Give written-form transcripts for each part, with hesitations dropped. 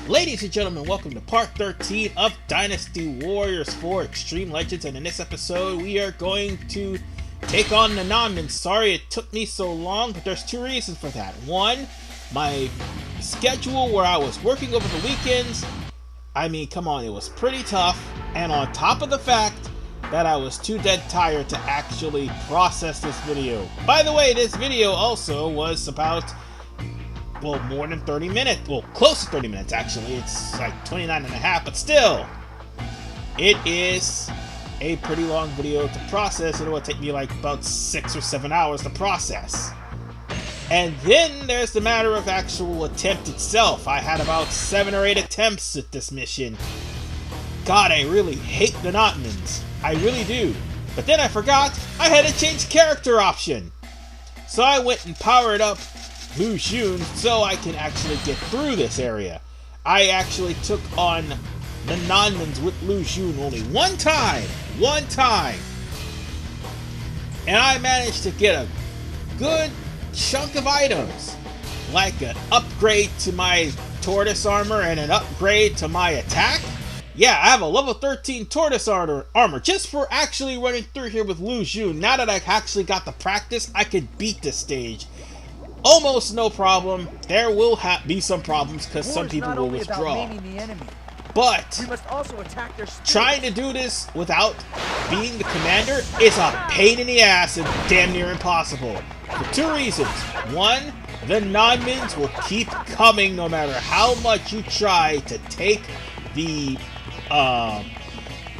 Ladies and gentlemen, welcome to part 13 of Dynasty Warriors 4 Extreme Legends, and in this episode we are going to take on the Nanman. Sorry it took me so long, but there's two reasons for that. One, my schedule where I was working over the weekends, I mean, come on, it was pretty tough, and on top of the fact that I was too dead tired to actually process this video. By the way, this video also was about, well, more than 30 minutes. Well, close to 30 minutes, actually. It's like 29 and a half, but still, it is a pretty long video to process. It will take me like about 6 or 7 hours to process. And then there's the matter of actual attempt itself. I had about 7 or 8 attempts at this mission. God, I really hate the Nanmans. I really do. But then I forgot I had a change character option. So I went and powered up Lu Xun so I can actually get through this area. I actually took on the Nanmans with Lu Xun only one time. And I managed to get a good chunk of items, like an upgrade to my tortoise armor and an upgrade to my attack. Yeah, I have a level 13 tortoise armor just for actually running through here with Lu Xun. Now that I actually got the practice, I could beat this stage almost no problem. There will be some problems because some people will withdraw. But we must also attack their trying to do this without being the commander is a pain in the ass and damn near impossible. For two reasons. One, the Nanmans will keep coming no matter how much you try to take the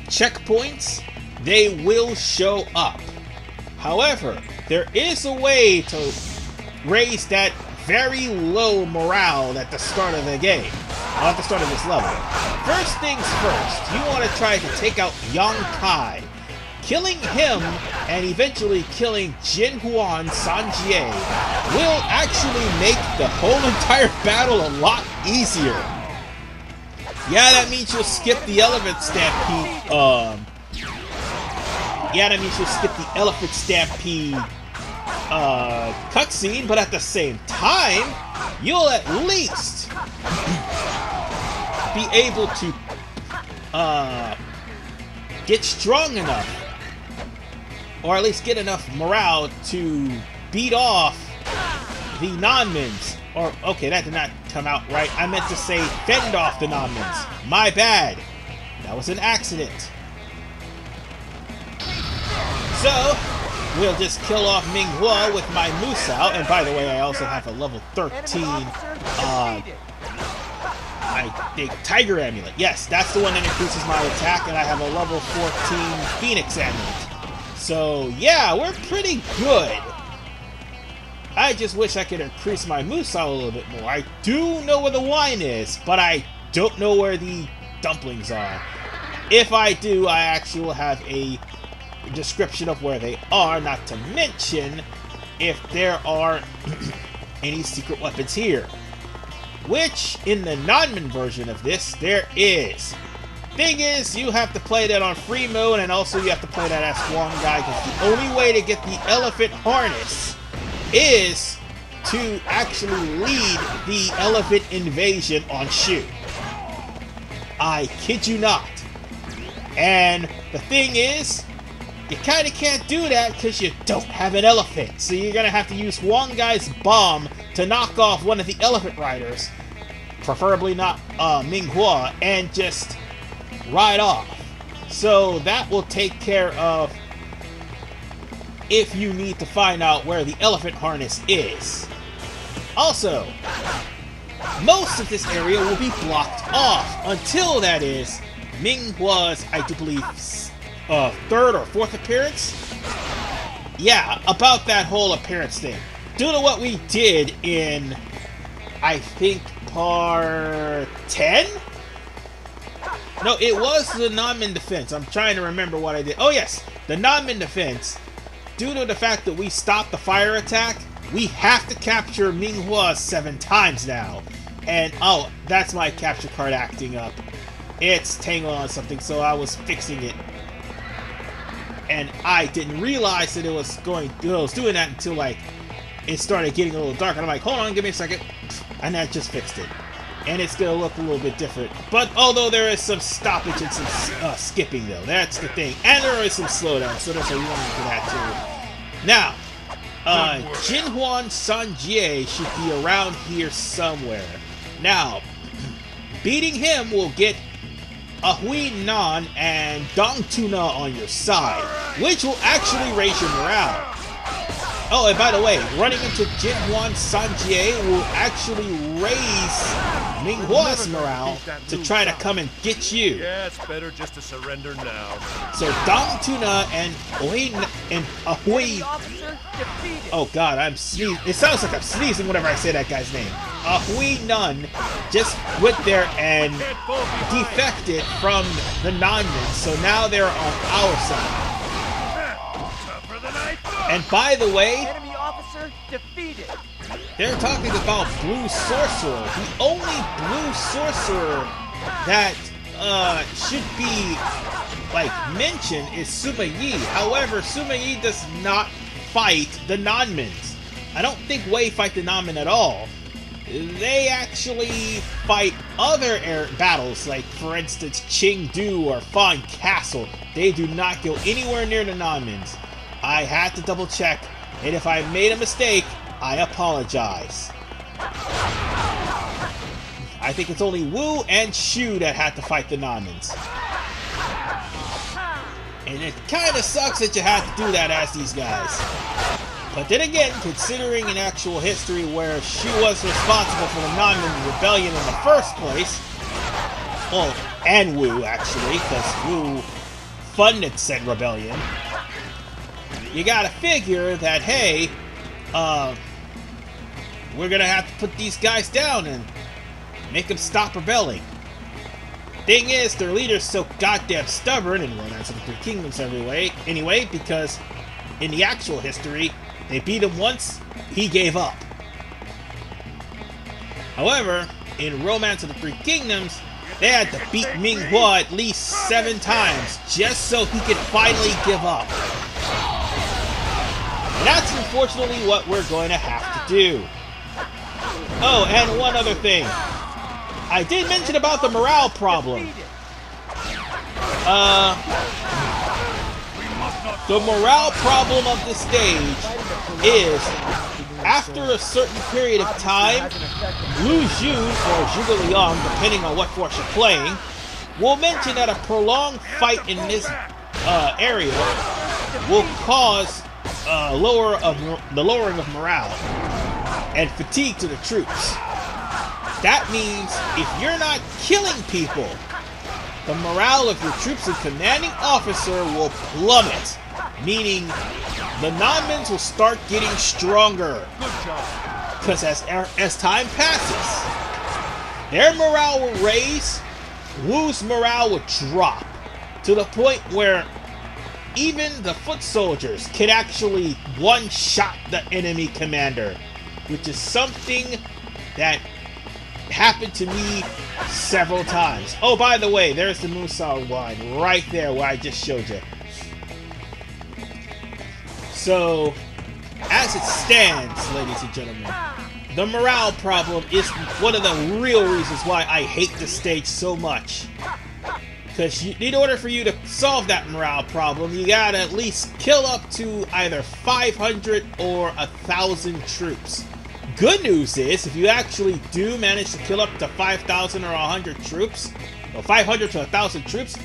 checkpoints. They will show up. However, there is a way to raise that very low morale at the start of the game, or at the start of this level. First things first, you want to try to take out Yang Kai. Killing him and eventually killing Jin Huan Sanjie will actually make the whole entire battle a lot easier. Yeah, that means you'll skip the elephant stampede. Cutscene, but at the same time, you'll at least be able to get strong enough, or at least get enough morale to beat off the Nanmans. Or, okay, that did not come out right. I meant to say fend off the Nanmans. My bad. That was an accident. So we'll just kill off Meng Huo with my Musou. And by the way, I also have a level 13, I think, Tiger Amulet. Yes, that's the one that increases my attack, and I have a level 14 Phoenix Amulet. So, yeah, we're pretty good. I just wish I could increase my Musou a little bit more. I do know where the wine is, but I don't know where the dumplings are. If I do, I actually will have a description of where they are, not to mention if there are any secret weapons here, which in the Nanman version of this there is. Thing is, you have to play that on free mode, and also you have to play that as Huang Gai, because the only way to get the elephant harness is to actually lead the elephant invasion on Shu. I kid you not. And the thing is, you kind of can't do that because you don't have an elephant. So you're going to have to use Huang Gai's bomb to knock off one of the elephant riders, preferably not Meng Huo, and just ride off. So that will take care of if you need to find out where the elephant harness is. Also, most of this area will be blocked off until, that is, Meng Huo's, I do believe, third or fourth appearance? Yeah, about that whole appearance thing. Due to what we did in, I think, part 10? No, it was the Nanman defense. I'm trying to remember what I did. Oh yes, the Nanman defense. Due to the fact that we stopped the fire attack, we have to capture Meng Huo 7 times now. And, oh, that's my capture card acting up. It's tangled on something, so I was fixing it. And I didn't realize that it was doing that until, like, it started getting a little dark. And I'm like, hold on, give me a second. And that just fixed it. and it's going to look a little bit different. But although there is some stoppage and some skipping, though, that's the thing. And there is some slowdown, so there's a warning for that, too. Now, Jinhuan Sanjie should be around here somewhere. Now, beating him will get Ahui Nan and Dong Tuna on your side, which will actually raise your morale. Oh, and by the way, running into Jinhuan Sanjie will actually raise Meng Huo's morale to try to come and get you. Yeah, it's better just to surrender now. So Dong Tuna and Ahui. Oh God, I'm sneezing. It sounds like I'm sneezing whenever I say that guy's name. Ahui Nun just went there and defected from the Nanman, so now they're on our side. And by the way, enemy officer defeated. They're talking about Blue Sorcerer. The only Blue Sorcerer that should be like mentioned is Sima Yi. However, Sima Yi does not fight the Nanmans. I don't think Wei fight the Nanman at all. They actually fight other battles, like for instance Chengdu or Fan Castle. They do not go anywhere near the Nanmans. I had to double check, and if I made a mistake, I apologize. I think it's only Wu and Shu that had to fight the Nanmans. And it kind of sucks that you have to do that as these guys. But then again, considering an actual history where Shu was responsible for the Nanman rebellion in the first place, well, and Wu actually, because Wu funded said rebellion, you gotta figure that, hey, we're gonna have to put these guys down and make them stop rebelling. Thing is, their leader's so goddamn stubborn in Romance of the Three Kingdoms anyway, because in the actual history, they beat him once, he gave up. However, in Romance of the Three Kingdoms, they had to beat Meng Huo at least 7 times just so he could finally give up. And that's unfortunately what we're going to have to do. Oh, and one other thing. I did mention about the morale problem. The morale problem of this stage is, after a certain period of time, Wu Zhu or Zhuge Liang, depending on what force you're playing, will mention that a prolonged fight in this area will cause the lowering of morale and fatigue to the troops. That means if you're not killing people, the morale of your troops and commanding officer will plummet, meaning the Nanmans will start getting stronger. Because as time passes, their morale will raise, Wu's morale will drop, to the point where even the foot soldiers can actually one-shot the enemy commander, which is something that happened to me several times. Oh, by the way, there's the Musar wine right there where I just showed you. So, as it stands, ladies and gentlemen, the morale problem is one of the real reasons why I hate this stage so much. Because in order for you to solve that morale problem, you gotta at least kill up to either 500 or 1,000 troops. Good news is, if you actually do manage to kill up to 5,000 or 100 troops, or 500 to 1,000 troops,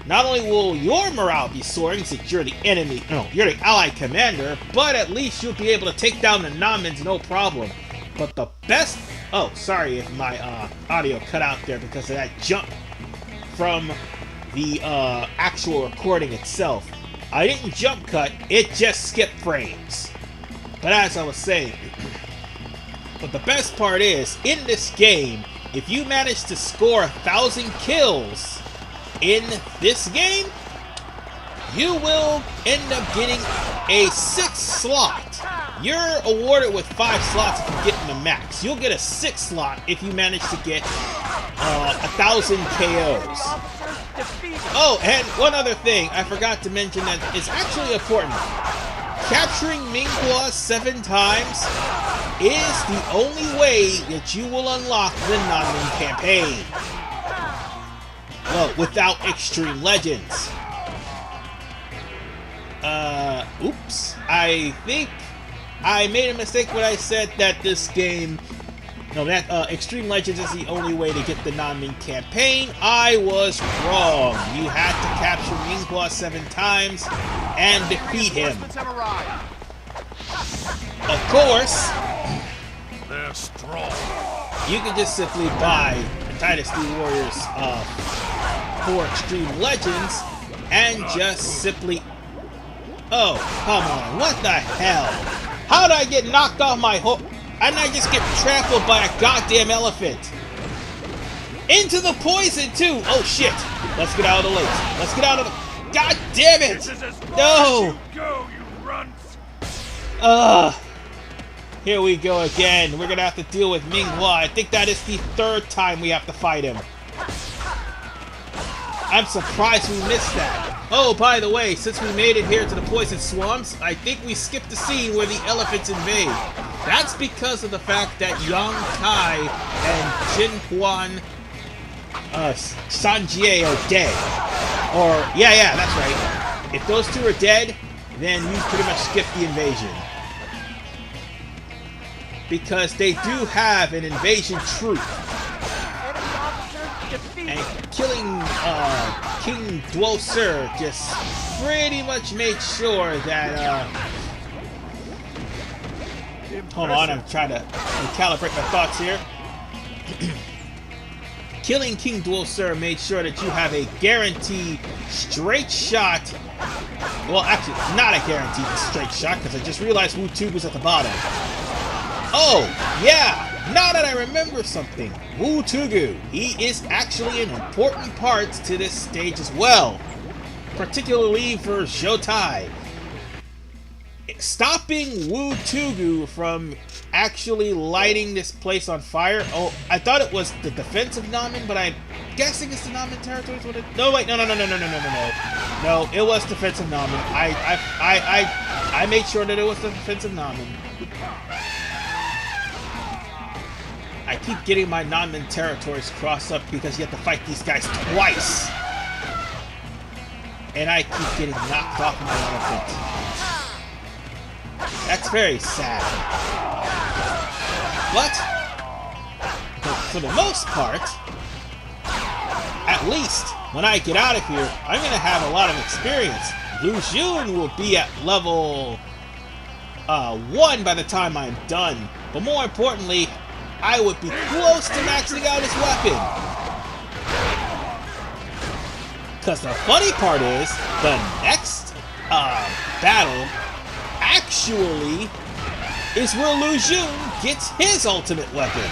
not only will your morale be soaring since you're the enemy, no, you're the allied commander, but at least you'll be able to take down the Nanmans no problem. But the best, oh, sorry if my audio cut out there because of that jump from the actual recording itself. I didn't jump cut, it just skipped frames. But as I was saying, but the best part is, in this game, if you manage to score 1,000 kills in this game, you will end up getting a 6th slot. You're awarded with 5 slots if you get in the max. You'll get a 6th slot if you manage to get 1,000 KOs. Oh, and one other thing I forgot to mention that is actually important. Capturing Meng Huo 7 times is the only way that you will unlock the Nanman campaign. Well, without Extreme Legends. Oops. I think I made a mistake when I said that this game... No, that Extreme Legends is the only way to get the Nanman campaign. I was wrong. You had to capture Meng Huo 7 times and defeat him. Of course, They're strong. you can just simply buy Dynasty Warriors 4 Extreme Legends and just simply... Oh, come on. What the hell? How did I get knocked off my horse? And I just get trampled by a goddamn elephant. Into the poison, too. Oh, shit. Let's get out of the lake. Let's get out of the... God damn it. No. Go, you runts. Here we go again. We're going to have to deal with Meng Huo. I think that is the 3rd time we have to fight him. I'm surprised we missed that. Oh, by the way, since we made it here to the poison swamps, I think we skipped the scene where the elephants invade. That's because of the fact that Yang Kai and Jin Huan Sanjie are dead. Or, yeah, that's right. If those two are dead, then you pretty much skip the invasion. Because they do have an invasion troop. And killing King Duo Sir just pretty much made sure that hold on, I'm trying to calibrate my thoughts here. Killing King Duo Sir made sure that you have a guaranteed straight shot. Well, actually, not a guaranteed straight shot, because I just realized Wu Tugu's at the bottom. Oh, yeah! Now that I remember something, Wu Tugu, he is actually an important part to this stage as well. Particularly for Zhou. Stopping Wu Tugu from actually lighting this place on fire. Oh, I thought it was the Defense of Nanman, but I'm guessing it's the Nanman territories. No, wait, no. No, it was Defense of Nanman. I made sure that it was the Defense of Nanman. I keep getting my Nanman territories crossed up because you have to fight these guys twice. And I keep getting knocked off my elephant. That's very sad. But for the most part, at least when I get out of here, I'm going to have a lot of experience. Lu Xun will be at level 1 by the time I'm done. But more importantly, I would be close to maxing out his weapon. Because the funny part is, the next battle actually is where Lu Xun gets his ultimate weapon.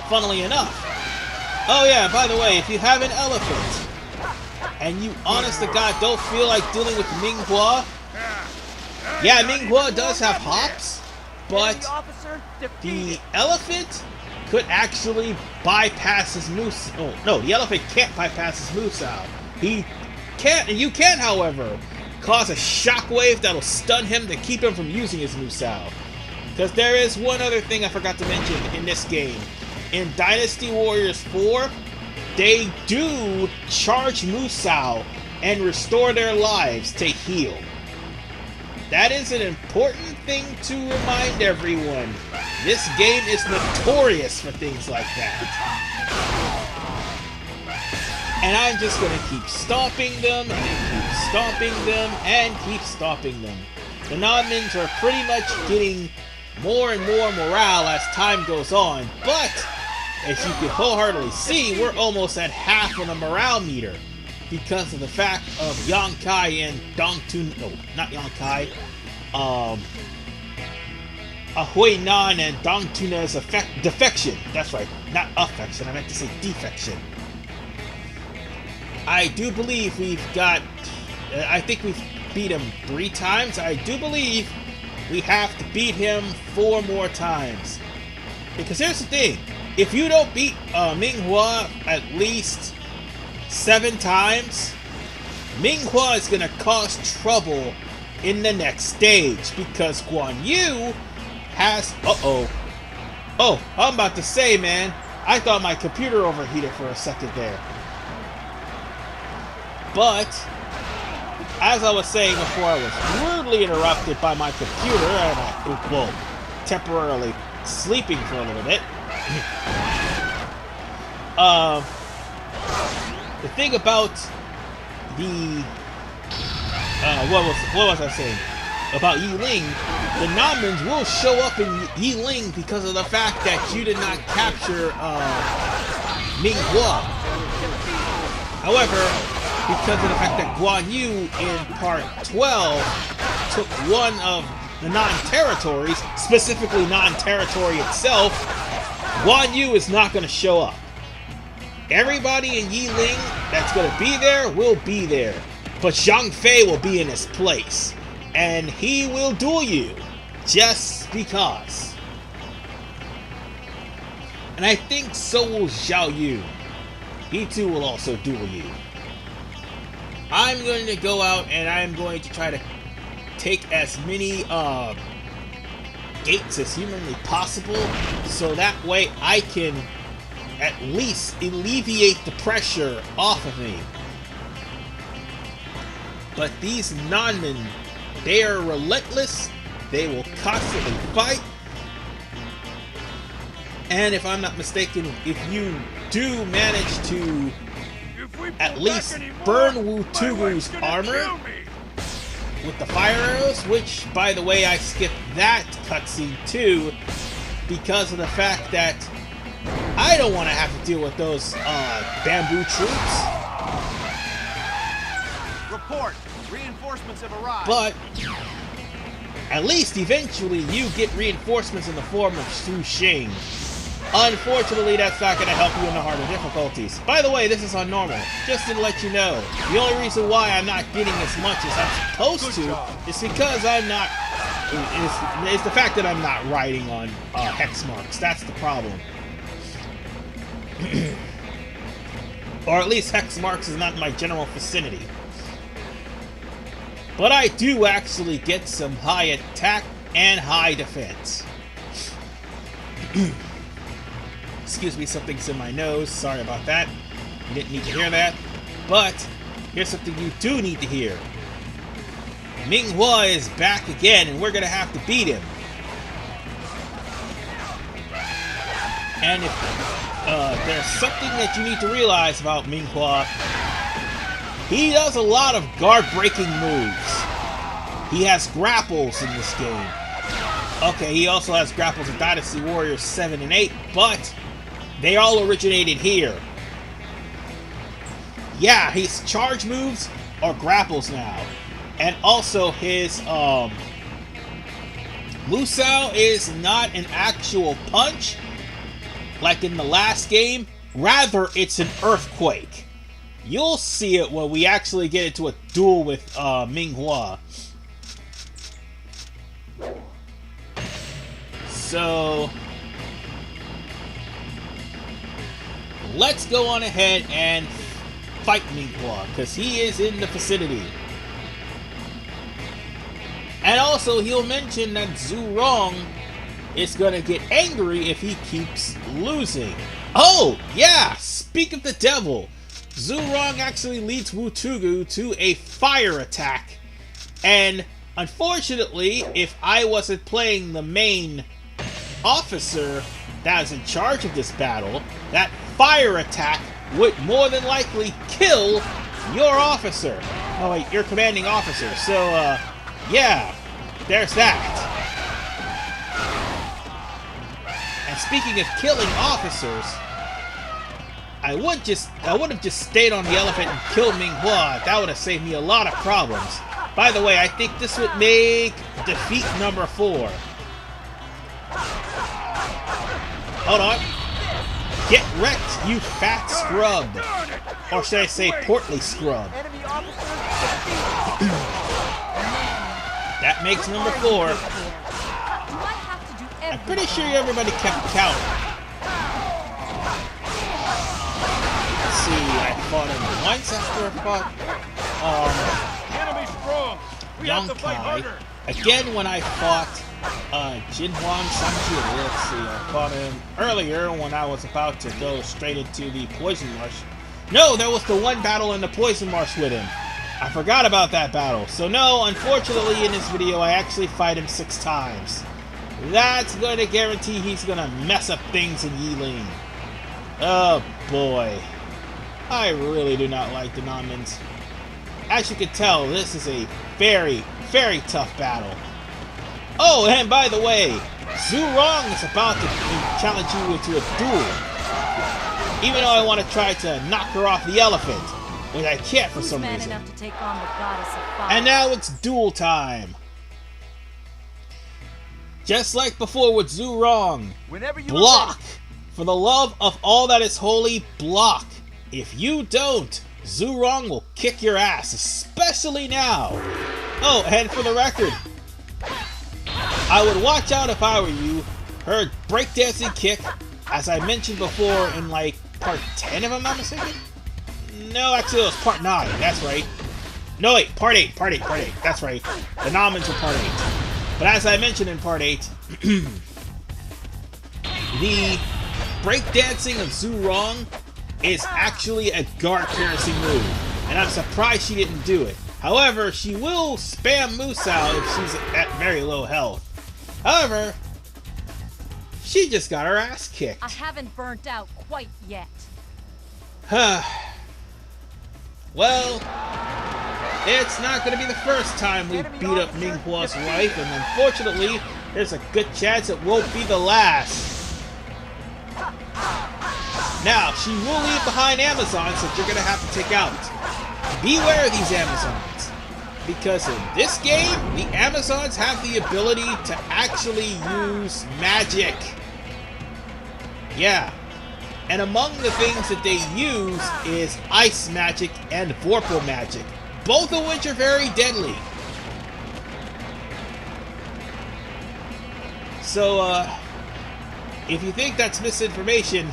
Funnily enough. Oh yeah, by the way, if you have an elephant, and you honest to God don't feel like dealing with Meng Huo, yeah, Meng Huo does have hops, but the elephant could actually bypass his moose. Oh, no, the elephant can't bypass his Musou. He can't, and you can, however, cause a shockwave that'll stun him to keep him from using his Musou. Because there is one other thing I forgot to mention in this game. In Dynasty Warriors 4, they do charge Musou and restore their lives to heal. That is an important thing to remind everyone. This game is notorious for things like that. And I'm just going to keep stomping them, and keep stomping them, and keep stomping them. The Nanmans are pretty much getting more and more morale as time goes on, but as you can wholeheartedly see, we're almost at half on the morale meter. Because of the fact of Yang Kai and Dongtun, no, not Yang Kai, Ahui Nan and Dongtuna's defection. That's right, not affection, I meant to say defection. I do believe we've got, I think we've beat him 3 times. I do believe we have to beat him 4 more times. Because here's the thing, if you don't beat Meng Huo at least 7 times, Meng Huo is going to cause trouble in the next stage, because Guan Yu has... Uh-oh. Oh, I'm about to say, man. I thought my computer overheated for a second there. But, as I was saying before, I was rudely interrupted by my computer, and I, well, temporarily sleeping for a little bit. The thing about the... what was I saying? About Yue Ying, the Nanmans will show up in Yue Ying because of the fact that you did not capture Meng Huo. However, because of the fact that Guan Yu in part 12 took one of the non-territories, specifically non-territory itself, Guan Yu is not going to show up. Everybody in Yue Ying that's going to be there will be there, but Zhang Fei will be in his place. And he will duel you, just because. And I think so will Zhao Yu. He too will also duel you. I'm going to go out and I'm going to try to take as many gates as humanly possible, so that way I can at least alleviate the pressure off of me. But these Nanman, they are relentless, they will constantly fight, and if I'm not mistaken, if you do manage to at least burn Wu Tugu's armor with the fire arrows, which, by the way, I skipped that cutscene too, because of the fact that I don't want to have to deal with those bamboo troops. Report. Reinforcements have arrived. But at least eventually you get reinforcements in the form of Su Xing. Unfortunately, that's not going to help you in the harder difficulties. By the way, this is on normal, just to let you know. The only reason why I'm not getting as much as I'm supposed to is because I'm not... It's the fact that I'm not riding on hex marks. That's the problem. Or at least hex marks is not in my general vicinity. But I do actually get some high attack and high defense. Excuse me, something's in my nose. Sorry about that. You didn't need to hear that. But here's something you do need to hear. Meng Huo is back again, and we're going to have to beat him. And if there's something that you need to realize about Meng Huo, he does a lot of guard-breaking moves. He has grapples in this game. Okay, he also has grapples in Dynasty Warriors 7 and 8, but they all originated here. Yeah, his charge moves are grapples now. And also his Musou is not an actual punch like in the last game. Rather, it's an earthquake. You'll see it when we actually get into a duel with Meng Huo. So let's go on ahead and fight Meng Huo, because he is in the vicinity. And also, he'll mention that Zhu Rong is going to get angry if he keeps losing. Oh, yeah! Speak of the devil! Zhu Rong actually leads Wu Tugu to a fire attack. And unfortunately, if I wasn't playing the main officer that is in charge of this battle, that fire attack would more than likely kill your officer. Oh wait, your commanding officer. So, yeah, there's that. And speaking of killing officers, I would have just stayed on the elephant and killed Meng Huo. That would have saved me a lot of problems. By the way, I think this would make defeat number 4. Hold on. Get wrecked, you fat scrub. Or should I say portly scrub. That makes number 4. I'm pretty sure everybody kept count. Let's see, I fought him once after I fought Enemy strong. We have to fight Yongkai. harder. Again when I fought Jinhuang Sanjiu. Let's see, I fought him earlier when I was about to go straight into the Poison Marsh. No, there was the one battle in the Poison Marsh with him. I forgot about that battle. So no, unfortunately in this video I actually fight him 6 times. That's going to guarantee he's going to mess up things in Yue Ying. Oh boy. I really do not like the Nanmans. As you can tell, this is a very, very tough battle. Oh, and by the way, Zhu Rong is about to challenge you into a duel. Even though I want to try to knock her off the elephant, which I can't for some reason. Enough to take on the goddess of fire? And now it's duel time. Just like before with Zhu Rong. Block. For the love of all that is holy, block. If you don't, Zhu Rong will kick your ass, especially now. Oh, and for the record, I would watch out if I were you. Her breakdancing kick, as I mentioned before in like part 10 if I'm not mistaken. No, actually it was part 9, that's right. No wait, part 8, that's right. The Nanmans were part 8. But as I mentioned in part 8, the breakdancing of Zhu Rong is actually a guard-piercing move, and I'm surprised she didn't do it. However, she will spam Musou if she's at very low health. However, she just got her ass kicked. I haven't burnt out quite yet. Well, it's not going to be the first time we beat up Meng Huo's wife, and unfortunately, there's a good chance it won't be the last. Now, she will leave behind Amazons that you're going to have to take out. Beware of these Amazons, because in this game, the Amazons have the ability to actually use magic. Yeah. And among the things that they use is ice magic and vorpal magic, both of which are very deadly. So, if you think that's misinformation,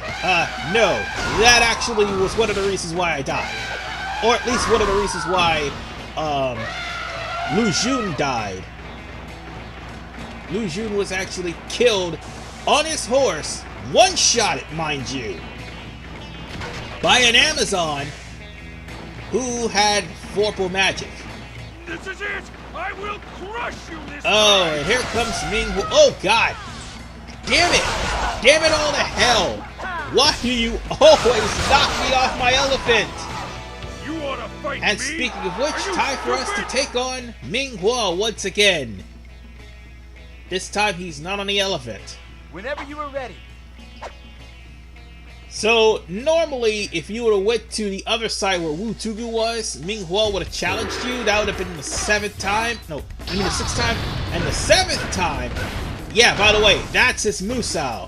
no. That actually was one of the reasons why I died. Or at least one of the reasons why, Lu Xun died. Lu Xun was actually killed on his horse, one-shot it, mind you, by an Amazon who had vorpal magic. This is it! I will crush you this Oh, time! and here comes Meng Huo. Oh, God! Damn it! Damn it all to hell! Why do you always knock me off my elephant? You ought to fight And me? speaking of which, Are you time for us to stupid? take on Meng Huo once again. This time he's not on the elephant. Whenever you are ready. So, normally, if you would have went to the other side where Wu Tugu was, Meng Huo would have challenged you. That would have been the 7th time. No, I mean the 6th time. And the 7th time, yeah, by the way, that's his Musou.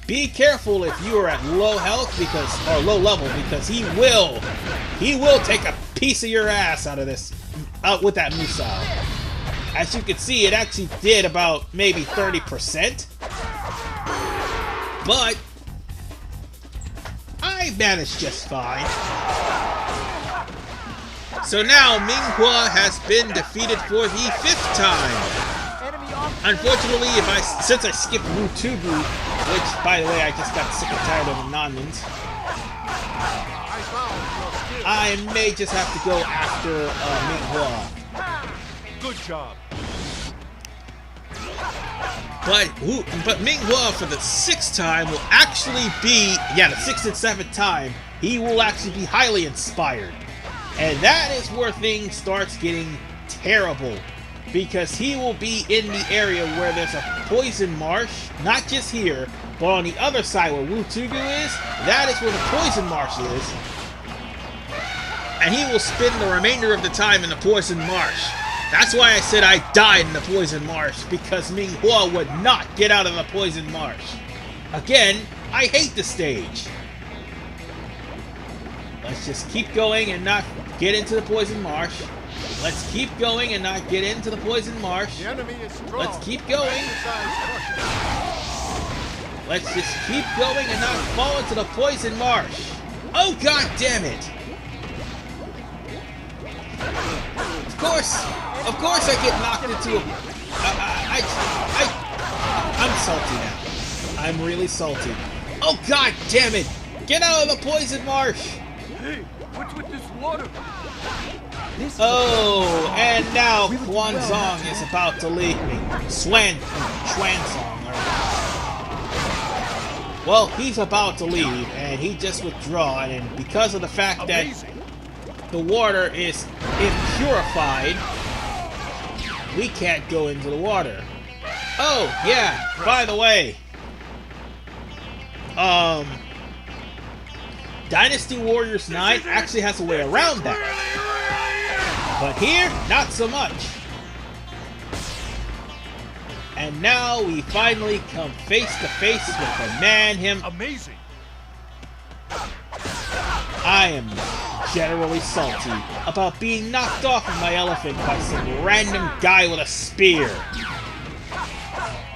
Be careful if you are at low health or low level, because he will take a piece of your ass out with that Musou. As you can see, it actually did about maybe 30%. But I managed just fine. So now Meng Huo has been defeated for the 5th time. Unfortunately, since I skipped Wu Tugu, which by the way I just got sick and tired of the Nanmans, I may just have to go after Meng Huo. Good job. But Meng Huo for the 6th time will actually be, yeah, the 6th and 7th time, he will actually be highly inspired. And that is where things starts getting terrible. Because he will be in the area where there's a poison marsh, not just here, but on the other side where Wu Tugu is, that is where the poison marsh is. And he will spend the remainder of the time in the poison marsh. That's why I said I died in the poison marsh, because Meng Huo would not get out of the poison marsh. Again, I hate the stage. Let's just keep going and not get into the poison marsh. Let's keep going and not get into the poison marsh. The enemy is strong. Let's keep going. Let's just keep going and not fall into the poison marsh. Oh, God damn it. Of course I get knocked into a... I'm salty now. I'm really salty. Oh, god damn it! Get out of the poison marsh! Hey, what's with this water? Oh, and now Guanzong is about to leave me. Xuanzong. Well, he's about to leave, and he just withdrawn, and because of the fact that the water is impurified, we can't go into the water. Oh, yeah, by the way, Dynasty Warriors 9 actually has a way around that. But here, not so much. And now we finally come face to face with the man Amazing. I am generally salty about being knocked off of my elephant by some random guy with a spear.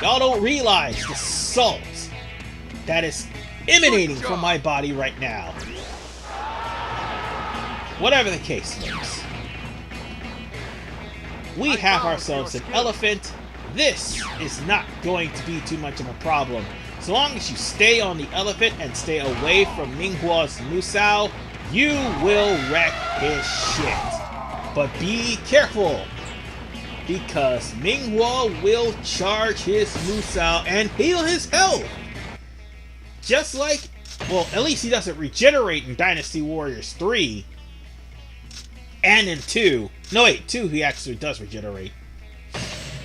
Y'all don't realize the salt that is emanating from my body right now. Whatever the case, folks. We have ourselves an elephant. This is not going to be too much of a problem. So long as you stay on the elephant and stay away from Meng Huo's Musou, you will wreck his shit. But be careful, because Meng Huo will charge his Musou and heal his health. Just like, well, at least he doesn't regenerate in Dynasty Warriors 3. And in 2. No, wait, 2 he actually does regenerate.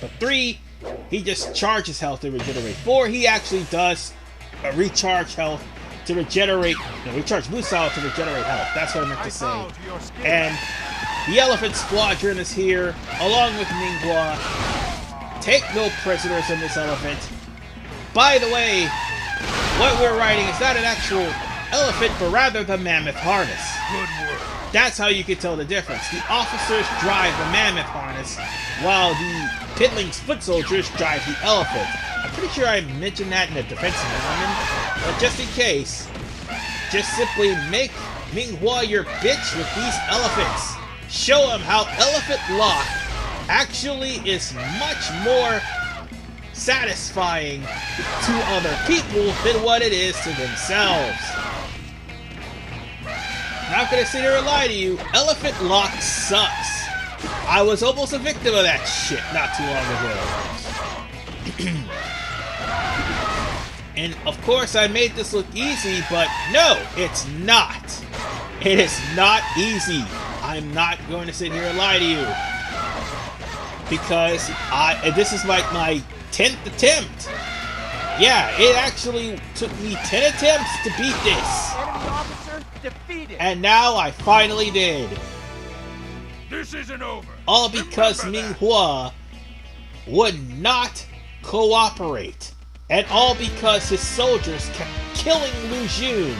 But 3, he just charges health to regenerate. 4, he actually does recharge health to regenerate. No, recharge Musou to regenerate health. That's what I meant to say. And the Elephant Squadron is here, along with Meng Huo. Take no prisoners in this elephant. By the way, what we're riding is not an actual elephant, but rather the mammoth harness. Good work. That's how you can tell the difference. The officers drive the mammoth harness, while the pitlings foot soldiers drive the elephant. I'm pretty sure I mentioned that in the Defense of Nanman, but just in case, just simply make Meng Huo your bitch with these elephants. Show them how elephant lock actually is much more satisfying to other people than what it is to themselves. Not gonna sit here and lie to you, elephant lock sucks. I was almost a victim of that shit not too long ago. And of course I made this look easy, but no, it's not. It is not easy. I'm not going to sit here and lie to you. Because this is like my 10th attempt. Yeah, it actually took me 10 attempts to beat this. Enemy officer defeated. And now I finally did. This isn't over. All because Remember Meng that. Huo would not cooperate. And all because his soldiers kept killing Lu Xun.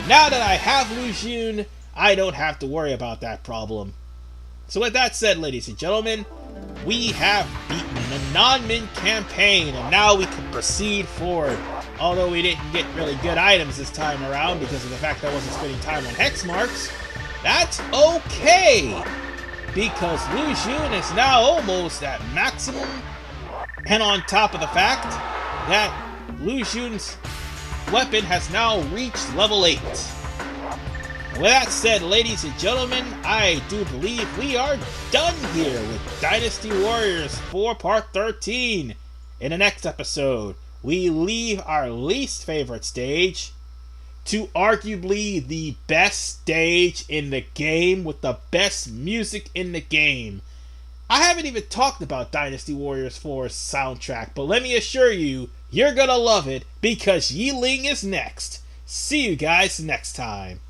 Now that I have Lu Xun, I don't have to worry about that problem. So with that said, ladies and gentlemen, we have beaten the Nanman campaign, and now we can proceed forward. Although we didn't get really good items this time around because of the fact that I wasn't spending time on hex marks, that's okay! Because Lu Xun is now almost at maximum, and on top of the fact that Lu Xun's weapon has now reached level 8. With that said, ladies and gentlemen, I do believe we are done here with Dynasty Warriors 4 Part 13. In the next episode, we leave our least favorite stage to arguably the best stage in the game with the best music in the game. I haven't even talked about Dynasty Warriors 4's soundtrack, but let me assure you, you're gonna love it because Yue Ying is next. See you guys next time.